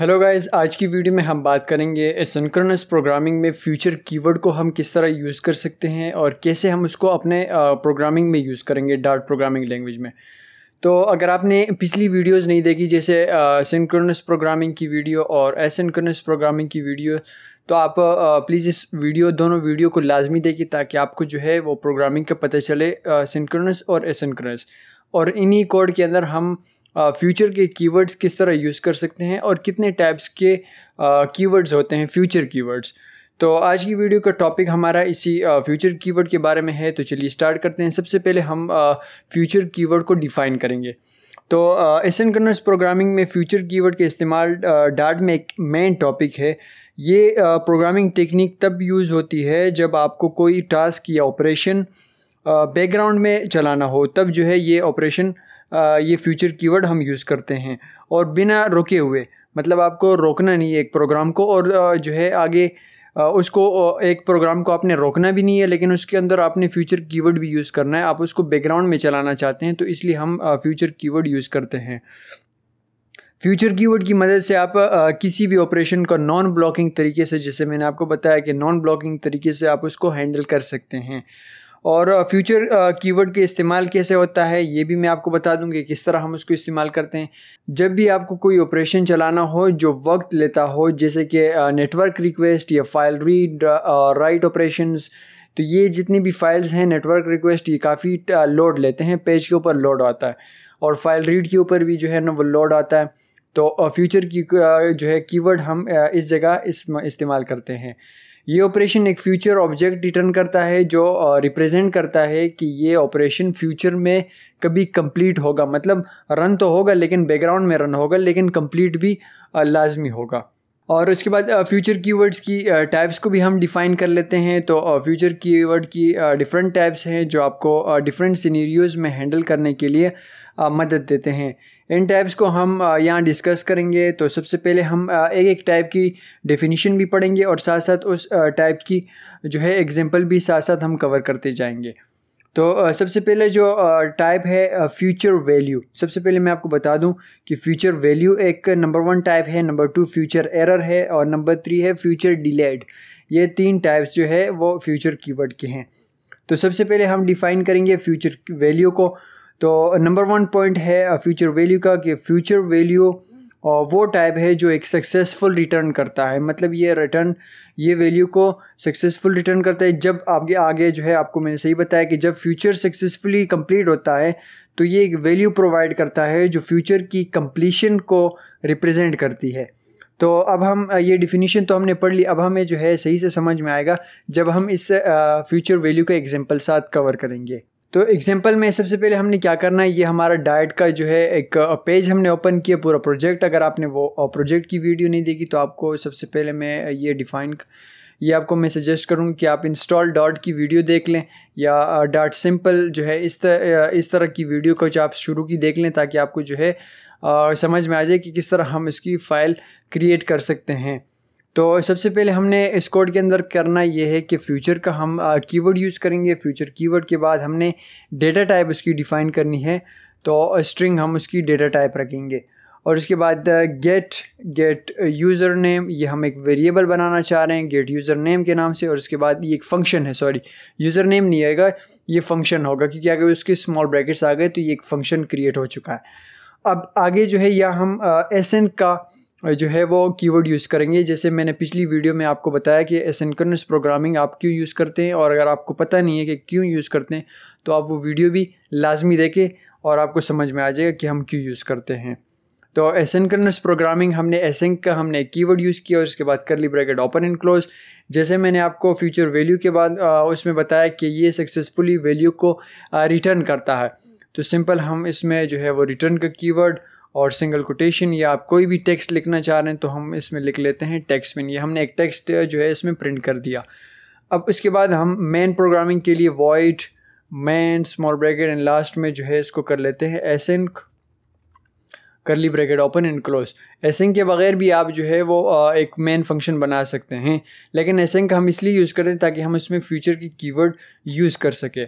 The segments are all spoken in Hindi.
हेलो गाइस, आज की वीडियो में हम बात करेंगे एसिंक्रोनस प्रोग्रामिंग में फ्यूचर कीवर्ड को हम किस तरह यूज़ कर सकते हैं और कैसे हम उसको अपने प्रोग्रामिंग में यूज़ करेंगे डार्ट प्रोग्रामिंग लैंग्वेज में। तो अगर आपने पिछली वीडियोस नहीं देखी, जैसे सिंक्रोनस प्रोग्रामिंग की वीडियो और एसिंक्रोनस प्रोग्रामिंग की वीडियो, तो आप प्लीज़ इस दोनों वीडियो को लाजमी देखिए ताकि आपको जो है वो प्रोग्रामिंग का पता चले, सिंक्रोनस और एसिंक्रोनस। और इन्हीं कोड के अंदर हम फ्यूचर के कीवर्ड्स किस तरह यूज़ कर सकते हैं और कितने टाइप्स के कीवर्ड्स होते हैं फ्यूचर कीवर्ड्स। तो आज की वीडियो का टॉपिक हमारा इसी फ्यूचर कीवर्ड के बारे में है। तो चलिए स्टार्ट करते हैं। सबसे पहले हम फ्यूचर कीवर्ड को डिफ़ाइन करेंगे। तो एसिंक्रोनस प्रोग्रामिंग में फ्यूचर कीवर्ड के इस्तेमाल डार्ट में एक मेन टॉपिक है। ये प्रोग्रामिंग टेक्निक तब यूज़ होती है जब आपको कोई टास्क या ऑपरेशन बैकग्राउंड में चलाना हो, तब जो है ये ऑपरेशन ये फ्यूचर कीवर्ड हम यूज़ करते हैं। और बिना रोके हुए, मतलब आपको रोकना नहीं है एक प्रोग्राम को, और जो है आगे उसको एक प्रोग्राम को आपने रोकना भी नहीं है, लेकिन उसके अंदर आपने फ्यूचर कीवर्ड भी यूज़ करना है। आप उसको बैकग्राउंड में चलाना चाहते हैं, तो इसलिए हम फ्यूचर कीवर्ड यूज़ करते हैं। फ्यूचर कीवर्ड की मदद से आप किसी भी ऑपरेशन को नॉन ब्लॉकिंग तरीके से, जैसे मैंने आपको बताया कि नॉन ब्लॉकिंग तरीके से आप उसको हैंडल कर सकते हैं। और फ्यूचर कीवर्ड के इस्तेमाल कैसे होता है ये भी मैं आपको बता दूंगी, किस तरह हम उसको इस्तेमाल करते हैं। जब भी आपको कोई ऑपरेशन चलाना हो जो वक्त लेता हो, जैसे कि नेटवर्क रिक्वेस्ट या फाइल रीड राइट ऑपरेशंस, तो ये जितनी भी फाइल्स हैं नेटवर्क रिक्वेस्ट, ये काफ़ी लोड लेते हैं, पेज के ऊपर लोड आता है, और फाइल रीड के ऊपर भी जो है ना वो लोड आता है। तो फ्यूचर की जो है कीवर्ड हम इस जगह इस्तेमाल करते हैं। ये ऑपरेशन एक फ्यूचर ऑब्जेक्ट रिटर्न करता है जो रिप्रेजेंट करता है कि ये ऑपरेशन फ्यूचर में कभी कंप्लीट होगा, मतलब रन तो होगा लेकिन बैकग्राउंड में रन होगा, लेकिन कंप्लीट भी लाजमी होगा। और उसके बाद फ्यूचर कीवर्ड्स की टाइप्स को भी हम डिफ़ाइन कर लेते हैं। तो फ्यूचर कीवर्ड की डिफरेंट टाइप्स हैं जो आपको डिफरेंट सिनेरियोज़ में हैंडल करने के लिए मदद देते हैं। इन टाइप्स को हम यहाँ डिस्कस करेंगे। तो सबसे पहले हम एक एक टाइप की डेफिनेशन भी पढ़ेंगे और साथ साथ उस टाइप की जो है एग्जांपल भी साथ साथ हम कवर करते जाएंगे। तो सबसे पहले जो टाइप है फ्यूचर वैल्यू। सबसे पहले मैं आपको बता दूं कि फ्यूचर वैल्यू एक नंबर 1 टाइप है, नंबर 2 फ्यूचर एरर है, और नंबर 3 है फ्यूचर डिलेड। ये 3 टाइप्स जो है वो फ्यूचर कीवर्ड के हैं। तो सबसे पहले हम डिफ़ाइन करेंगे फ्यूचर वैल्यू को। तो नंबर 1 पॉइंट है फ्यूचर वैल्यू का कि फ्यूचर वैल्यू वो टाइप है जो एक सक्सेसफुल रिटर्न करता है। मतलब ये वैल्यू को सक्सेसफुल रिटर्न करता है जब आगे जो है, आपको मैंने सही बताया कि जब फ्यूचर सक्सेसफुली कंप्लीट होता है तो ये एक वैल्यू प्रोवाइड करता है जो फ्यूचर की कंप्लीशन को रिप्रेजेंट करती है। तो अब हम ये डिफिनीशन तो हमने पढ़ ली, अब हमें जो है सही से समझ में आएगा जब हम इस फ्यूचर वैल्यू का एग्जाम्पल साथ कवर करेंगे। तो एग्जांपल में सबसे पहले हमने क्या करना है, ये हमारा डाइट का जो है एक पेज हमने ओपन किया, पूरा प्रोजेक्ट। अगर आपने वो प्रोजेक्ट की वीडियो नहीं देखी तो आपको सबसे पहले मैं ये आपको मैं सजेस्ट करूँगा कि आप इंस्टॉल डॉट की वीडियो देख लें, या डॉट सिंपल जो है इस तरह की वीडियो को जो आप शुरू की देख लें, ताकि आपको जो है समझ में आ जाए कि किस तरह हम इसकी फ़ाइल क्रिएट कर सकते हैं। तो सबसे पहले हमने इस कोड के अंदर करना ये है कि फ्यूचर का हम कीवर्ड यूज़ करेंगे। फ्यूचर कीवर्ड के बाद हमने डेटा टाइप उसकी डिफ़ाइन करनी है, तो स्ट्रिंग हम उसकी डेटा टाइप रखेंगे। और उसके बाद गेट यूज़र नेम, ये हम एक वेरिएबल बनाना चाह रहे हैं गेट यूज़र नेम के नाम से। और उसके बाद ये एक फंक्शन है, सॉरी यूज़र नेम नहीं आएगा, ये फंक्शन होगा, क्योंकि अगर उसके स्मॉल ब्रैकेट्स आ गए तो ये एक फंक्शन क्रिएट हो चुका है। अब आगे जो है या हम एसन का जो है वो कीवर्ड यूज़ करेंगे। जैसे मैंने पिछली वीडियो में आपको बताया कि एसिंक्रोनस प्रोग्रामिंग आप क्यों यूज़ करते हैं, और अगर आपको पता नहीं है कि क्यों यूज़ करते हैं तो आप वो वीडियो भी लाजमी देखें और आपको समझ में आ जाएगा कि हम क्यों यूज़ करते हैं। तो एसिंक्रोनस प्रोग्रामिंग हमने एसिंक का हमने कीवर्ड यूज़ किया, और उसके बाद करली ब्रैकेट ओपन एंड क्लोज। जैसे मैंने आपको फ्यूचर वैल्यू के बाद उसमें बताया कि ये सक्सेसफुली वैल्यू को रिटर्न करता है, तो सिंपल हम इसमें जो है वो रिटर्न का कीवर्ड और सिंगल कोटेशन, या आप कोई भी टेक्स्ट लिखना चाह रहे हैं तो हम इसमें लिख लेते हैं टेक्स्ट में। ये हमने एक टेक्स्ट जो है इसमें प्रिंट कर दिया। अब उसके बाद हम मेन प्रोग्रामिंग के लिए void main small bracket and last में जो है इसको कर लेते हैं एसिंक करली bracket open and close. Async के बगैर भी आप जो है वो एक मेन फंक्शन बना सकते हैं, लेकिन एसिंक हम इसलिए यूज़ करते हैं ताकि हम इसमें फ्यूचर की कीवर्ड यूज़ कर सके।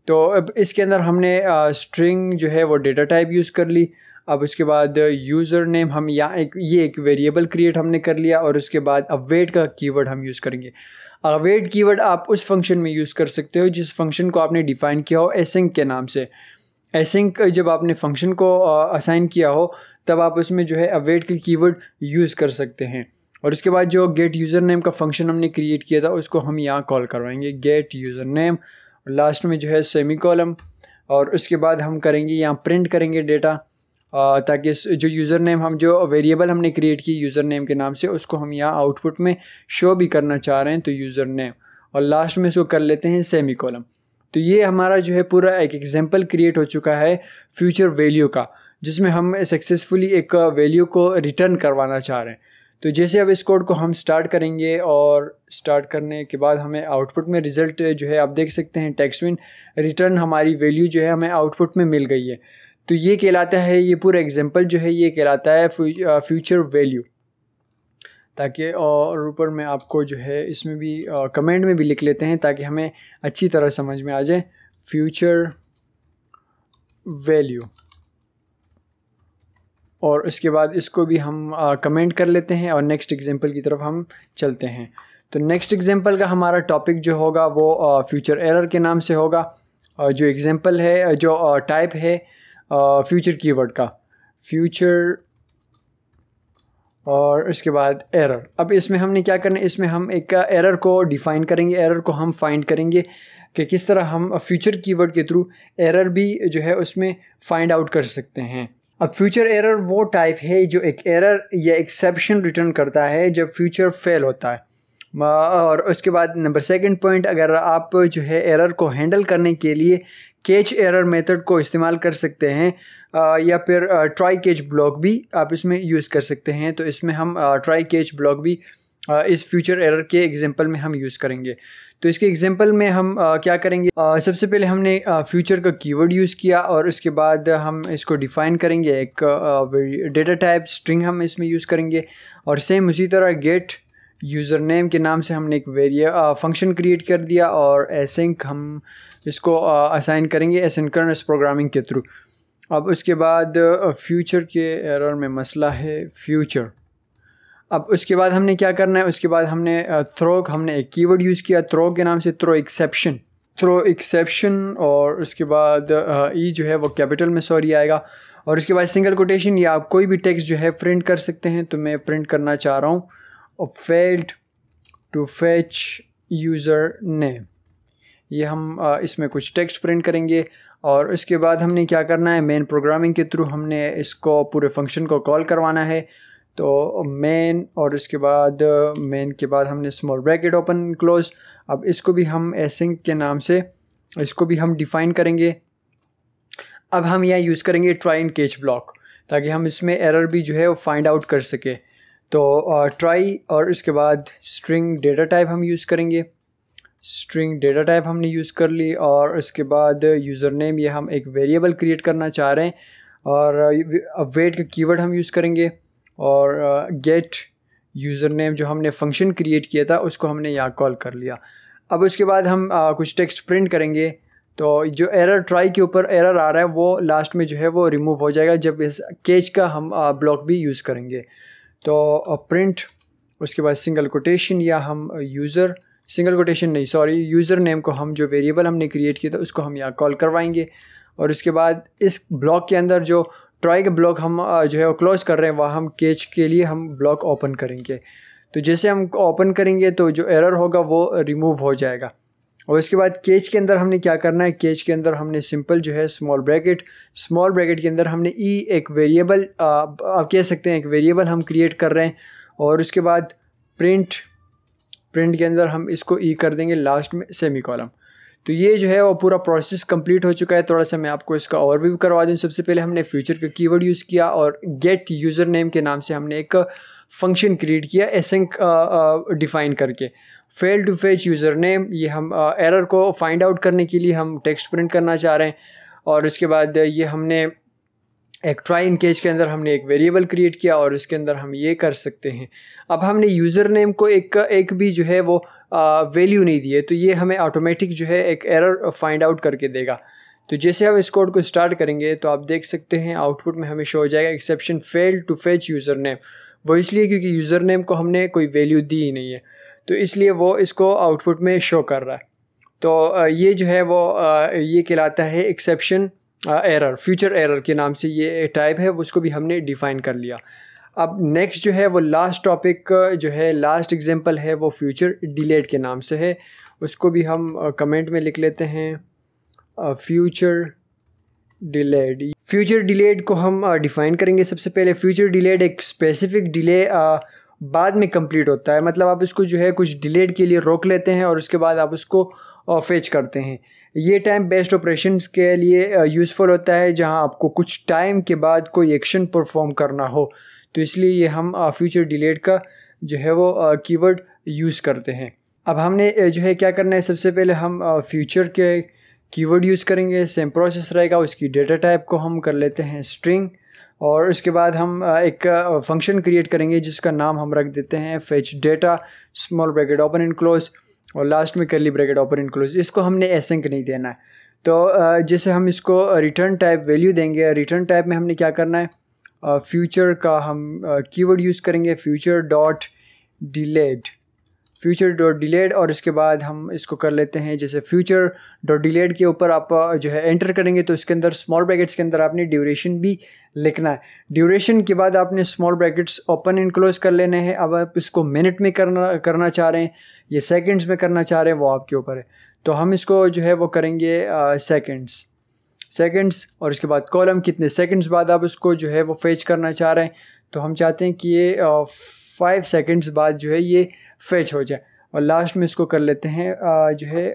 तो अब इसके अंदर हमने स्ट्रिंग जो है वो डेटा टाइप यूज़ कर ली। अब उसके बाद यूज़र नेम हम यहाँ एक वेरिएबल क्रिएट हमने कर लिया, और उसके बाद अवेट का कीवर्ड हम यूज़ करेंगे। अवेट कीवर्ड आप उस फंक्शन में यूज़ कर सकते हो जिस फंक्शन को आपने डिफ़ाइन किया हो एसिंक के नाम से। एसिंक जब आपने फंक्शन को असाइन किया हो तब आप उसमें जो है अवेट का कीवर्ड यूज़ कर सकते हैं। और उसके बाद जो गेट यूज़र नेम का फंक्शन हमने क्रिएट किया था उसको हम यहाँ कॉल करवाएंगे गेट यूज़र नेम, लास्ट में जो है सेमीकोलन, और उसके बाद हम करेंगे यहाँ प्रिंट करेंगे डेटा, ताकि जो यूज़र नेम हम जो वेरिएबल हमने क्रिएट की यूज़र नेम के नाम से उसको हम यहाँ आउटपुट में शो भी करना चाह रहे हैं, तो यूज़र नेम, और लास्ट में इसको कर लेते हैं सेमीकोलन। तो ये हमारा जो है पूरा एक एग्जांपल क्रिएट हो चुका है फ्यूचर वैल्यू का, जिसमें हम सक्सेसफुली एक वैल्यू को रिटर्न करवाना चाह रहे हैं। तो जैसे अब इस कोड को हम स्टार्ट करेंगे, और स्टार्ट करने के बाद हमें आउटपुट में रिज़ल्ट जो है आप देख सकते हैं टेक्स्टविन रिटर्न हमारी वैल्यू जो है हमें आउटपुट में मिल गई है। तो ये कहलाता है, ये पूरा एग्जांपल जो है ये कहलाता है फ्यूचर वैल्यू। ताकि और ऊपर में आपको जो है इसमें भी कमेंट में भी लिख लेते हैं ताकि हमें अच्छी तरह समझ में आ जाए फ्यूचर वैल्यू, और उसके बाद इसको भी हम कमेंट कर लेते हैं और नेक्स्ट एग्जांपल की तरफ हम चलते हैं। तो नेक्स्ट एग्जांपल का हमारा टॉपिक जो होगा वो फ्यूचर एरर के नाम से होगा, और जो एग्जांपल है जो टाइप है फ्यूचर कीवर्ड का फ्यूचर, और उसके बाद एरर। अब इसमें हमने क्या करना है, इसमें हम एक एरर को डिफ़ाइन करेंगे, एरर को हम फाइंड करेंगे कि किस तरह हम फ्यूचर कीवर्ड के थ्रू एरर भी जो है उसमें फाइंड आउट कर सकते हैं। अब फ्यूचर एरर वो टाइप है जो एक एरर या एक्सेप्शन रिटर्न करता है जब फ्यूचर फेल होता है। और उसके बाद नंबर सेकंड पॉइंट, अगर आप जो है एरर को हैंडल करने के लिए कैच एरर मेथड को इस्तेमाल कर सकते हैं, या फिर ट्राई कैच ब्लॉक भी आप इसमें यूज़ कर सकते हैं। तो इसमें हम ट्राई कैच ब्लॉक भी इस फ्यूचर एरर के एग्जांपल में हम यूज़ करेंगे। तो इसके एग्जांपल में हम क्या करेंगे, सबसे पहले हमने फ्यूचर का कीवर्ड यूज़ किया, और उसके बाद हम इसको डिफ़ाइन करेंगे एक डेटा टाइप स्ट्रिंग हम इसमें यूज़ करेंगे, और सेम उसी तरह गेट यूज़र नेम के नाम से हमने एक फंक्शन क्रिएट कर दिया, और एसिंक हम इसको असाइन करेंगे एसिंक्रोनस प्रोग्रामिंग के थ्रू। अब उसके बाद फ्यूचर के एरर में मसला है फ्यूचर। अब उसके बाद हमने क्या करना है, उसके बाद हमने हमने एक कीवर्ड यूज़ किया थ्रो के नाम से, थ्रो एक्सेप्शन, और उसके बाद ई जो है वो कैपिटल में सॉरी आएगा, और उसके बाद सिंगल कोटेशन, या आप कोई भी टेक्स्ट जो है प्रिंट कर सकते हैं। तो मैं प्रिंट करना चाह रहा हूँ failed to fetch user name, ये हम इसमें कुछ टेक्स्ट प्रिंट करेंगे। और उसके बाद हमने क्या करना है, मेन प्रोग्रामिंग के थ्रू हमने इसको पूरे फंक्शन को कॉल करवाना है। तो मेन, और उसके बाद मेन के बाद हमने स्मॉल ब्रैकेट ओपन क्लोज। अब इसको भी हम एसिंक के नाम से इसको भी हम डिफ़ाइन करेंगे। अब हम यहाँ यूज़ करेंगे ट्राई एंड कैच ब्लॉक, ताकि हम इसमें एरर भी जो है वो फाइंड आउट कर सके। तो ट्राई, और उसके बाद स्ट्रिंग डेटा टाइप हम यूज़ करेंगे, स्ट्रिंग डेटा टाइप हमने यूज़ कर ली, और उसके बाद यूज़र नेम, ये हम एक वेरिएबल क्रिएट करना चाह रहे हैं, और वेट का कीवर्ड हम यूज़ करेंगे, और गेट यूज़र नेम जो हमने फंक्शन क्रिएट किया था उसको हमने यहाँ कॉल कर लिया। अब उसके बाद हम कुछ टेक्स्ट प्रिंट करेंगे। तो जो एरर ट्राई के ऊपर एरर आ रहा है वो लास्ट में जो है वो रिमूव हो जाएगा जब इस कैच का हम ब्लॉक भी यूज़ करेंगे। तो प्रिंट, उसके बाद सिंगल कोटेशन, या हम यूज़र नेम को हम जो वेरिएबल हमने क्रिएट किया था उसको हम यहाँ कॉल करवाएंगे। और उसके बाद इस ब्लॉक के अंदर जो ट्राई का ब्लॉक हम जो है वो क्लोज कर रहे हैं, वहाँ हम कैच के लिए हम ब्लॉक ओपन करेंगे। तो जैसे हम ओपन करेंगे तो जो एरर होगा वो रिमूव हो जाएगा। और उसके बाद कैच के अंदर हमने क्या करना है, कैच के अंदर हमने सिंपल जो है स्मॉल ब्रैकेट के अंदर हमने एक वेरिएबल, आप कह सकते हैं एक वेरिएबल हम क्रिएट कर रहे हैं। और उसके बाद प्रिंट के अंदर हम इसको कर देंगे लास्ट में सेमीकोलन। तो ये जो है वो पूरा प्रोसेस कंप्लीट हो चुका है। थोड़ा सा मैं आपको इसका ओवरव्यू करवा दूँ। सबसे पहले हमने फ्यूचर का कीवर्ड यूज़ किया, और गेट यूज़र नेम के नाम से हमने एक फंक्शन क्रिएट किया एसिंक डिफ़ाइन करके। Fail to fetch user name, ये हम एरर को फाइंड आउट करने के लिए हम टेक्स्ट प्रिंट करना चाह रहे हैं। और उसके बाद ये हमने एक ट्राई एंड कैच के अंदर हमने एक वेरिएबल क्रिएट किया, और इसके अंदर हम ये कर सकते हैं। अब हमने यूज़र नेम को एक भी जो है वो वैल्यू नहीं दी है, तो ये हमें ऑटोमेटिक जो है एक एरर फाइंड आउट करके देगा। तो जैसे हम इस कोड को स्टार्ट करेंगे तो आप देख सकते हैं आउटपुट में हमें शो हो जाएगा exception failed to fetch user name. वो इसलिए क्योंकि यूज़र नेम को हमने कोई वैल्यू दी ही नहीं है, तो इसलिए वो इसको आउटपुट में शो कर रहा है। तो ये जो है वो ये कहलाता है एक्सेप्शन एरर, फ्यूचर एरर के नाम से ये टाइप है, उसको भी हमने डिफ़ाइन कर लिया। अब नेक्स्ट जो है वो लास्ट टॉपिक जो है, लास्ट एग्जांपल है वो फ्यूचर डिलेड के नाम से है। उसको भी हम कमेंट में लिख लेते हैं, फ्यूचर डिलेड। फ्यूचर डिलेड को हम डिफ़ाइन करेंगे। सबसे पहले फ्यूचर डिलेड एक स्पेसिफिक डिले बाद में कंप्लीट होता है, मतलब आप इसको जो है कुछ डिलेड के लिए रोक लेते हैं और उसके बाद आप उसको फेच करते हैं। ये टाइम बेस्ड ऑपरेशंस के लिए यूज़फुल होता है जहां आपको कुछ टाइम के बाद कोई एक्शन परफॉर्म करना हो, तो इसलिए ये हम फ्यूचर डिलेड का जो है वो कीवर्ड यूज़ करते हैं। अब हमने जो है क्या करना है, सबसे पहले हम फ्यूचर के कीवर्ड यूज़ करेंगे। सेम प्रोसेस रहेगा। उसकी डेटा टाइप को हम कर लेते हैं स्ट्रिंग, और उसके बाद हम एक फंक्शन क्रिएट करेंगे जिसका नाम हम रख देते हैं fetch data, small bracket open and close, और लास्ट में curly bracket open and close. इसको हमने एसिंक नहीं देना है। तो जैसे हम इसको रिटर्न टाइप वैल्यू देंगे, रिटर्न टाइप में हमने क्या करना है, फ्यूचर का हम कीवर्ड यूज़ करेंगे, future dot delayed, future dot delayed, और इसके बाद हम इसको कर लेते हैं जैसे फ्यूचर डॉट डिलेड के ऊपर आप जो है एंटर करेंगे तो इसके अंदर स्मॉल ब्रैकेट्स के अंदर आपने ड्यूरेशन भी लिखना है। ड्यूरेशन के बाद आपने small brackets open and close कर लेने हैं। अब आप इसको मिनट में करना चाह रहे हैं, ये सेकंड्स में करना चाह रहे हैं, वो आपके ऊपर है। तो हम इसको जो है वो करेंगे सेकंड्स, और इसके बाद कॉलम कितने सेकंड्स बाद आप उसको जो है वो फेच करना चाह रहे हैं। तो हम चाहते हैं कि ये 5 सेकंड्स बाद जो है ये फेच हो जाए, और लास्ट में इसको कर लेते हैं जो है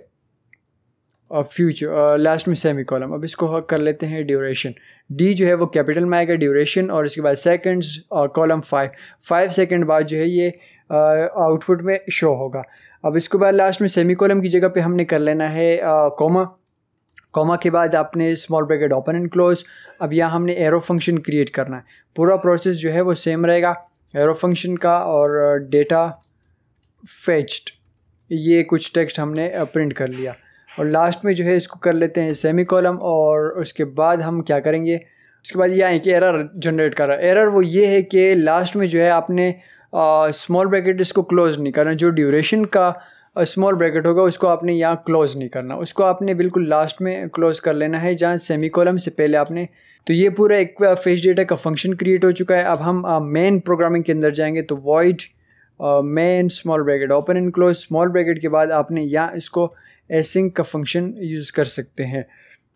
फ्यूचर, लास्ट में सेमी कॉलम। अब इसको कर लेते हैं ड्यूरेशन, डी जो है वो कैपिटल में आएगा ड्यूरेशन, और इसके बाद सेकंड्स और कॉलम 5 सेकंड बाद जो है ये आउटपुट में शो होगा। अब इसके बाद लास्ट में सेमी कॉलम की जगह पे हमने कर लेना है कॉमा के बाद आपने small bracket open and close. अब यहाँ हमने एरो फंक्शन क्रिएट करना है। पूरा प्रोसेस जो है वो सेम रहेगा एरो फंक्शन का, और डेटा फेच्ड, ये कुछ टेक्स्ट हमने प्रिंट कर लिया, और लास्ट में जो है इसको कर लेते हैं सेमी कॉलम। और उसके बाद हम क्या करेंगे, उसके बाद यहाँ एक एरर जनरेट कर रहा है। एरर वो ये है कि लास्ट में जो है आपने स्मॉल ब्रैकेट इसको क्लोज नहीं करना, जो ड्यूरेशन का स्मॉल ब्रैकेट होगा उसको आपने यहाँ क्लोज नहीं करना, उसको आपने बिल्कुल लास्ट में क्लोज कर लेना है जहाँ सेमी कॉलम से पहले आपने। तो ये पूरा एक फेच डेटा का फंक्शन क्रिएट हो चुका है। अब हम मेन प्रोग्रामिंग के अंदर जाएंगे, तो void main small bracket open and close, small bracket के बाद आपने यहाँ इसको एसिंक का फंक्शन यूज़ कर सकते हैं।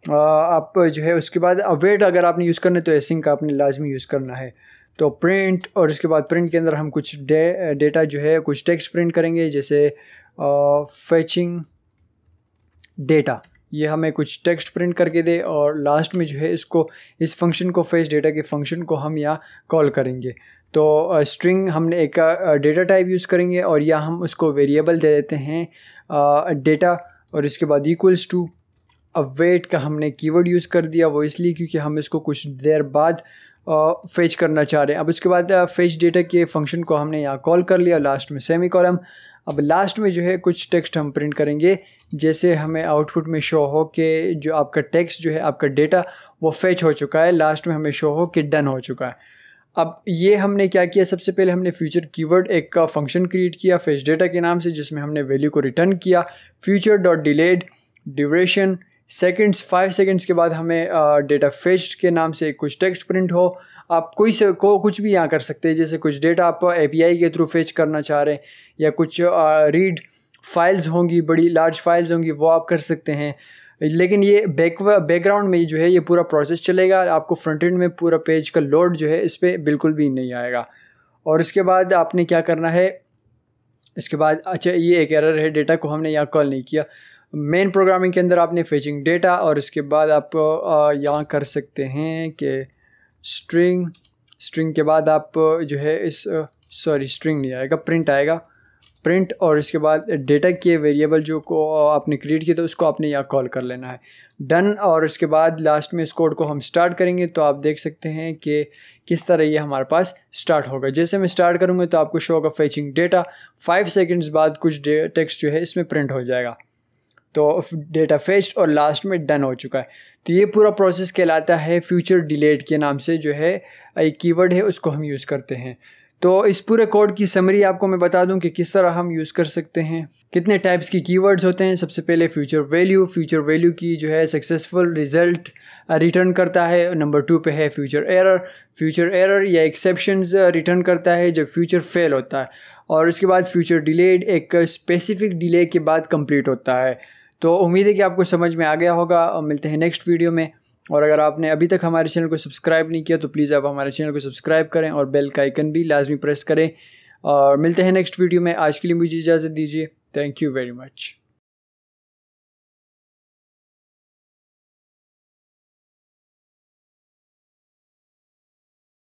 आप जो है उसके बाद अवेट अगर आपने यूज़ करना है तो एसिंक का आपने लाजमी यूज़ करना है। तो प्रिंट, और इसके बाद प्रिंट के अंदर हम कुछ डेटा जो है कुछ टेक्स्ट प्रिंट करेंगे, जैसे फेचिंग डेटा, ये हमें कुछ टेक्स्ट प्रिंट करके दे, और लास्ट में जो है इसको इस फंक्शन को फेच डेटा के फंक्शन को हम यहाँ कॉल करेंगे। तो स्ट्रिंग हमने एक डेटा टाइप यूज़ करेंगे, और यहाँ हम उसको वेरिएबल दे देते हैं डेटा, और इसके बाद इक्वल्स टू अवेट का हमने कीवर्ड यूज़ कर दिया, वो इसलिए क्योंकि हम इसको कुछ देर बाद फेच करना चाह रहे हैं। अब उसके बाद फेच डेटा के फंक्शन को हमने यहाँ कॉल कर लिया, लास्ट में सेमी कॉलम। अब लास्ट में जो है कुछ टेक्स्ट हम प्रिंट करेंगे, जैसे हमें आउटपुट में शो हो कि जो आपका टेक्स्ट जो है आपका डेटा वो फेच हो चुका है, लास्ट में हमें शो हो कि डन हो चुका है। अब ये हमने क्या किया, सबसे पहले हमने फ्यूचर कीवर्ड एक का फंक्शन क्रिएट किया फेच डेटा के नाम से, जिसमें हमने वैल्यू को रिटर्न किया future dot delayed duration seconds, 5 seconds के बाद हमें डेटा फेच्ड के नाम से कुछ टेक्स्ट प्रिंट हो। आप कोई से को कुछ भी यहाँ कर सकते हैं, जैसे कुछ डेटा आप API के थ्रू फेच करना चाह रहे हैं, या कुछ रीड फाइल्स होंगी, बड़ी लार्ज फाइल्स होंगी, वो आप कर सकते हैं। लेकिन ये बैकग्राउंड में जो है ये पूरा प्रोसेस चलेगा, आपको फ्रंट एंड में पूरा पेज का लोड जो है इस पर बिल्कुल भी नहीं आएगा। और इसके बाद आपने क्या करना है, इसके बाद अच्छा ये एक एरर है, डेटा को हमने यहाँ कॉल नहीं किया। मेन प्रोग्रामिंग के अंदर आपने फेचिंग डेटा, और इसके बाद आप यहाँ कर सकते हैं कि स्ट्रिंग के बाद आप जो है इस स्ट्रिंग नहीं आएगा, प्रिंट आएगा, प्रिंट, और इसके बाद डेटा के वेरिएबल जो को आपने क्रिएट किया तो उसको आपने यहाँ कॉल कर लेना है, डन। और इसके बाद लास्ट में इस कोड को हम स्टार्ट करेंगे, तो आप देख सकते हैं कि किस तरह ये हमारे पास स्टार्ट होगा। जैसे मैं स्टार्ट करूँगा तो आपको शो होगा फेचिंग डेटा, 5 सेकंड्स बाद कुछ टेक्स्ट जो है इसमें प्रिंट हो जाएगा, तो डेटा फेच्ड और लास्ट में डन हो चुका है। तो ये पूरा प्रोसेस कहलाता है फ्यूचर डिलेड के नाम से, जो है एक कीवर्ड है उसको हम यूज़ करते हैं। तो इस पूरे कोड की समरी आपको मैं बता दूं कि किस तरह हम यूज़ कर सकते हैं। कितने टाइप्स की कीवर्ड्स होते हैं। सबसे पहले फ्यूचर वैल्यू की जो है सक्सेसफुल रिजल्ट रिटर्न करता है। नंबर 2 पे है फ्यूचर एरर या एक्सेप्शंस रिटर्न करता है जब फ्यूचर फेल होता है। और उसके बाद फ्यूचर डिलेड एक स्पेसिफिक डिले के बाद कंप्लीट होता है। तो उम्मीद है कि आपको समझ में आ गया होगा, और मिलते हैं नेक्स्ट वीडियो में। और अगर आपने अभी तक हमारे चैनल को सब्सक्राइब नहीं किया तो प्लीज़ आप हमारे चैनल को सब्सक्राइब करें और बेल का आइकन भी लाजमी प्रेस करें। और मिलते हैं नेक्स्ट वीडियो में। आज के लिए मुझे इजाज़त दीजिए। Thank you very much.